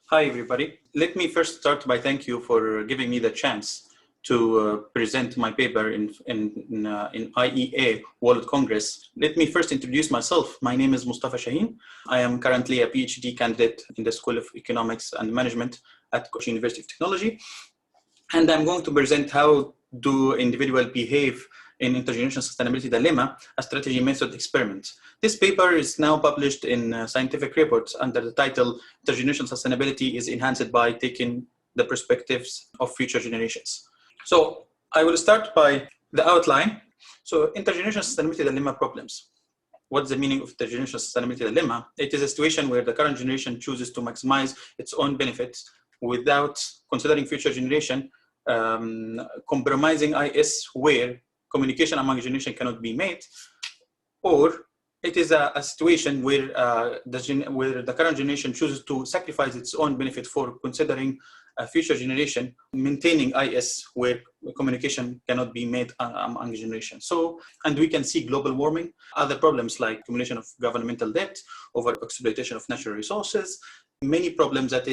Hi, everybody. Let me first start by thank you for giving me the chance to present my paper in IEA World Congress. Let me first introduce myself. My name is Mostafa Shahen. I am currently a PhD candidate in the School of Economics and Management at Kochi University of Technology. And I'm going to present how do individuals behave in intergenerational sustainability dilemma, a strategy method experiment. This paper is now published in scientific reports under the title Intergenerational Sustainability is Enhanced by Taking the Perspectives of Future Generations. So I will start by the outline. So intergenerational sustainability dilemma problems. What's the meaning of intergenerational sustainability dilemma? It is a situation where the current generation chooses to maximize its own benefits without considering future generation, compromising IS where communication among generation cannot be made, or it is a situation where the current generation chooses to sacrifice its own benefit for considering a future generation, maintaining IS where communication cannot be made among generations. So, and we can see global warming, other problems like accumulation of governmental debt, over exploitation of natural resources, many problems that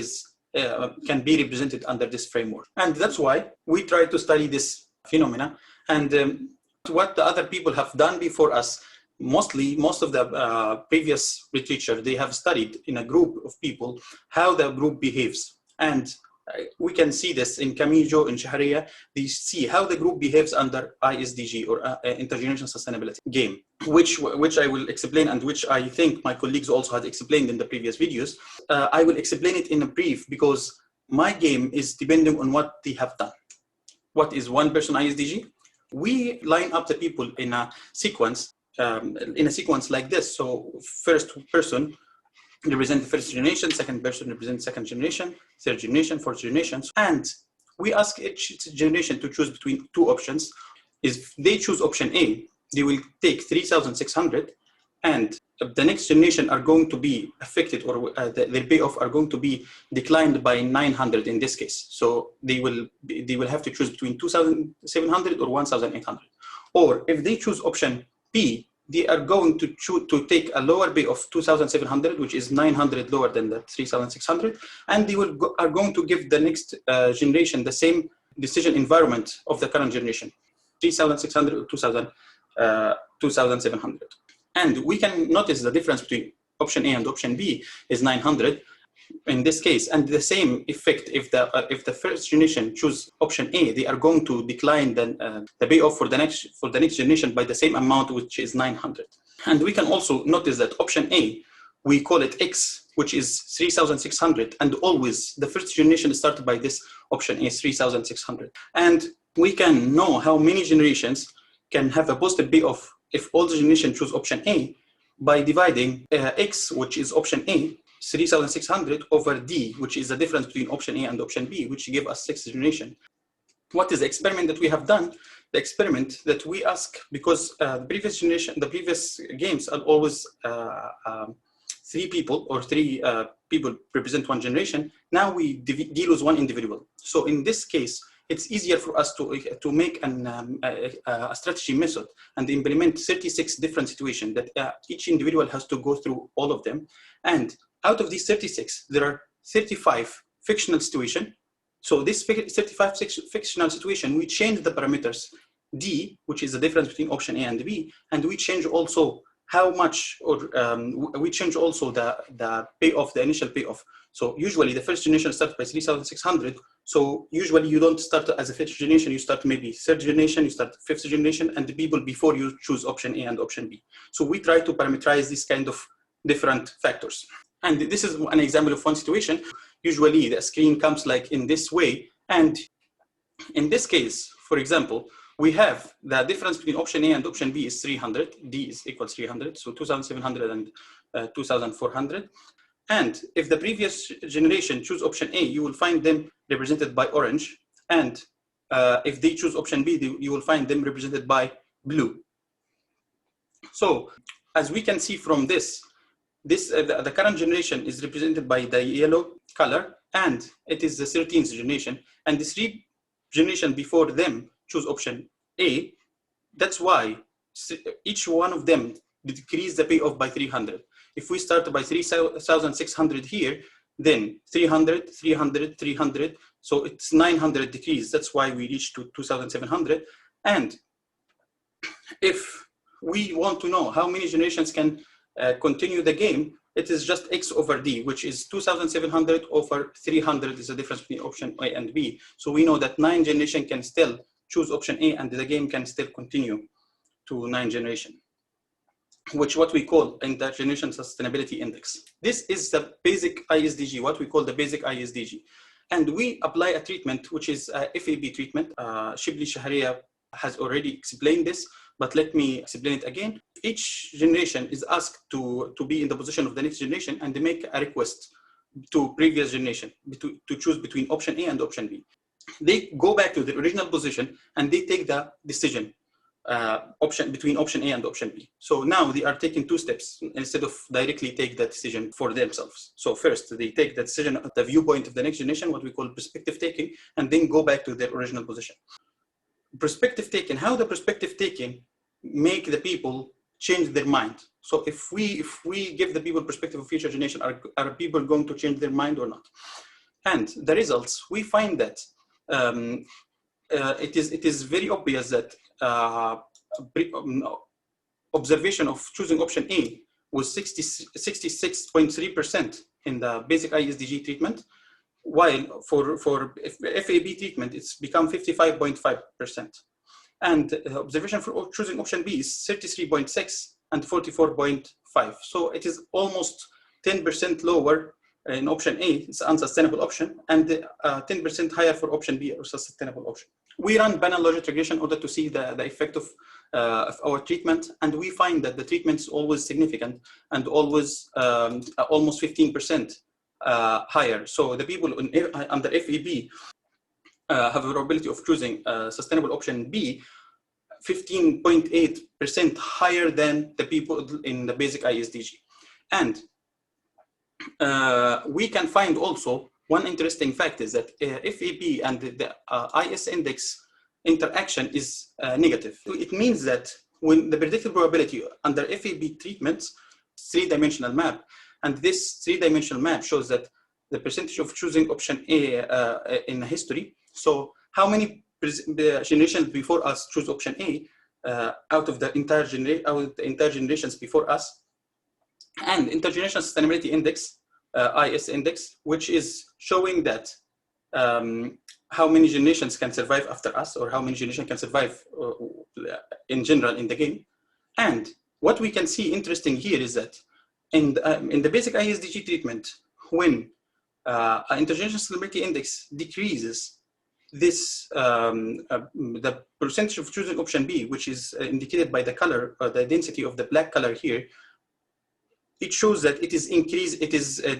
can be represented under this framework. And that's why we try to study this phenomena. And what the other people have done before us, most of the previous literature, they have studied in a group of people how the group behaves. And we can see this in Kamijo, in Shahrier. They see how the group behaves under ISDG, or Intergenerational Sustainability game, which I will explain, and which I think my colleagues also had explained in the previous videos. I will explain it in a brief because my game is depending on what they have done. What is one person ISDG? We line up the people in a sequence like this. So first person represent the first generation, second person represents second generation, third generation, fourth generation. And we ask each generation to choose between two options. If they choose option A, they will take 3,600, and the next generation are going to be affected, or their payoff are going to be declined by 900 in this case. So they will have to choose between 2,700 or 1,800. Or if they choose option B, they are going to take a lower pay of 2,700, which is 900 lower than the 3,600, and they are going to give the next generation the same decision environment of the current generation, 3,600 or 2,700. And we can notice the difference between option A and option B is 900 in this case, and the same effect if the first generation choose option A, they are going to decline the payoff for the next generation by the same amount, which is 900. And we can also notice that option A, we call it X, which is 3,600, and always the first generation started by this option A, 3,600. And we can know how many generations can have a positive payoff if all the generation choose option A by dividing X, which is option A, 3,600 over D, which is the difference between option A and option B, which give us sixth generation. What is the experiment that we have done? The experiment that we ask, because the previous games are always three people, or three people represent one generation. Now we deal with one individual. So in this case, it's easier for us to make a strategy method and implement 36 different situations that each individual has to go through all of them. And out of these 36, there are 35 fictional situations. So this 35 fictional situation, we change the parameters D, which is the difference between option A and B, and we change also how much, or we change also the payoff, the initial payoff. So usually the first generation starts by 3,600. So usually you don't start as a fifth generation, you start maybe third generation, you start fifth generation, and the people before you choose option A and option B. So we try to parameterize this kind of different factors. And this is an example of one situation. Usually the screen comes like in this way. And in this case, for example, we have the difference between option A and option B is 300. D is equals 300. So 2,700 and 2,400. And if the previous generation choose option A, you will find them represented by orange. And if they choose option B, you will find them represented by blue. So as we can see from this, the current generation is represented by the yellow color, and it is the 13th generation. And the three generation before them choose option A. That's why each one of them decrease the payoff by 300. If we start by 3,600 here, then 300, 300, 300. So it's 900 degrees. That's why we reached to 2,700. And if we want to know how many generations can continue the game, it is just X over D, which is 2,700 over 300 is the difference between option A and B. So we know that 9 generations can still choose option A and the game can still continue to 9 generations, which what we call Intergenerational Sustainability Index. This is the basic ISDG, what we call the basic ISDG. And we apply a treatment, which is a FAB treatment. Shahrier has already explained this, but let me explain it again. Each generation is asked to be in the position of the next generation and they make a request to previous generation to choose between option A and option B. They go back to the original position and they take the decision between option A and option B. So now they are taking 2 steps instead of directly take that decision for themselves. So first they take the decision at the viewpoint of the next generation, what we call perspective taking, and then go back to their original position. Perspective taking, how the perspective taking make the people change their mind. So if we give the people perspective of future generation, are people going to change their mind or not? And the results, we find that it is very obvious that observation of choosing option A was 66.3% in the basic ISDG treatment, while for FAB treatment, it's become 55.5%. And observation for choosing option B is 33.6 and 44.5. So it is almost 10% lower in option A, it's unsustainable option, and 10% higher for option B, or sustainable option. We run banal logit regression in order to see the effect of our treatment, and we find that the treatment is always significant and always almost 15% higher. So the people under FAB have a probability of choosing sustainable option B 15.8% higher than the people in the basic ISDG. And we can find also one interesting fact is that FAB and the IS index interaction is negative. It means that when the predicted probability under FAB treatments, 3-dimensional map, and this 3-dimensional map shows that the percentage of choosing option A in history. So how many generations before us choose option A out of the entire generations before us, and Intergenerational Sustainability Index, IS index, which is showing that how many generations can survive after us, or how many generations can survive in general in the game. And what we can see interesting here is that in the basic ISDG treatment, when Intergenerational Sustainability Index decreases, this the percentage of choosing option B, which is indicated by the color, the density of the black color here, it shows that it is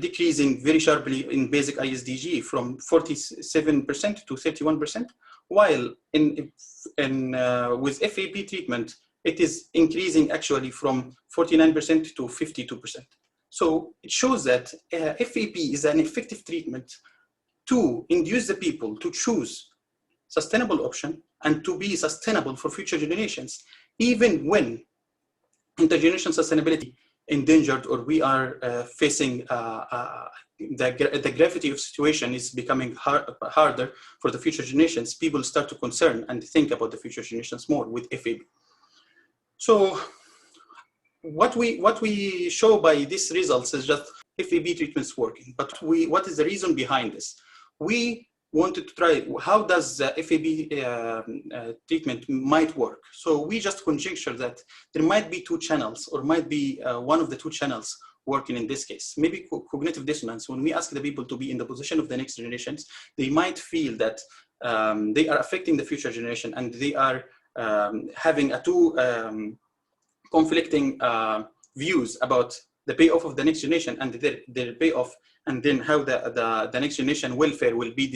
decreasing very sharply in basic ISDG from 47% to 31%, while with FAB treatment, it is increasing actually from 49% to 52%. So it shows that FAB is an effective treatment to induce the people to choose sustainable option and to be sustainable for future generations, even when intergenerational sustainability endangered, or we are facing the gravity of situation is becoming harder for the future generations. People start to concern and think about the future generations more with FAB. So what we show by these results is just FAB treatments working, but what is the reason behind this? We wanted to try how does the FAB treatment might work. So we just conjecture that there might be 2 channels, or might be one of the 2 channels working in this case. Maybe cognitive dissonance. When we ask the people to be in the position of the next generations, they might feel that they are affecting the future generation, and they are having 2 conflicting views about the payoff of the next generation and their payoff, and then how the next generation welfare will be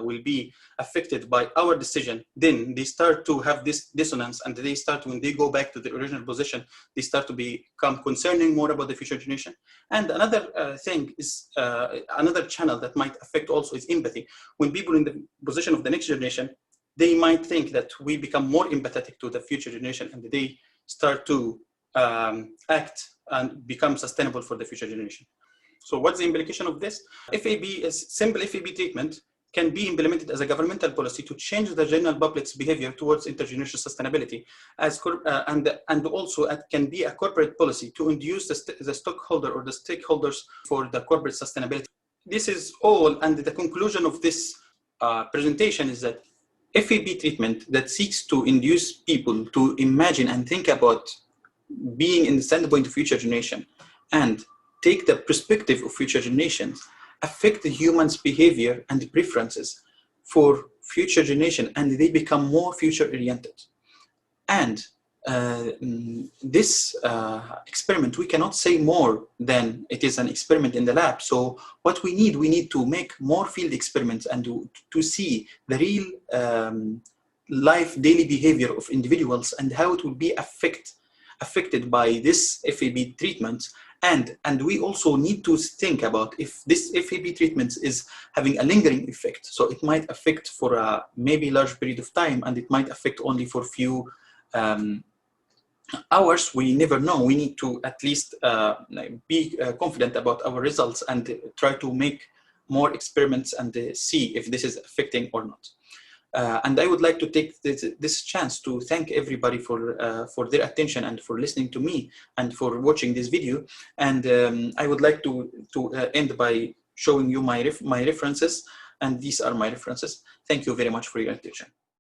will be affected by our decision. Then they start to have this dissonance, and they start, when they go back to the original position, they start to become concerning more about the future generation. And another thing is another channel that might affect also is empathy. When people in the position of the next generation, they might think that we become more empathetic to the future generation, and they start to act and become sustainable for the future generation. So what's the implication of this? FAB is simple FAB treatment can be implemented as a governmental policy to change the general public's behavior towards intergenerational sustainability, and also it can be a corporate policy to induce the stockholder or the stakeholders for the corporate sustainability. This is all, and the conclusion of this presentation is that FAB treatment that seeks to induce people to imagine and think about being in the standpoint of future generation and take the perspective of future generations affect the human's behavior and preferences for future generation, and they become more future oriented. And this experiment, we cannot say more than it is an experiment in the lab. So what we need to make more field experiments and to see the real life daily behavior of individuals and how it will be affected by this FAB treatment. And we also need to think about if this FAB treatment is having a lingering effect. So it might affect for a maybe large period of time, and it might affect only for few hours. We never know. We need to at least be confident about our results and try to make more experiments and see if this is affecting or not. And I would like to take this chance to thank everybody for their attention and for listening to me and for watching this video. And I would like to end by showing you my references, and these are my references. Thank you very much for your attention.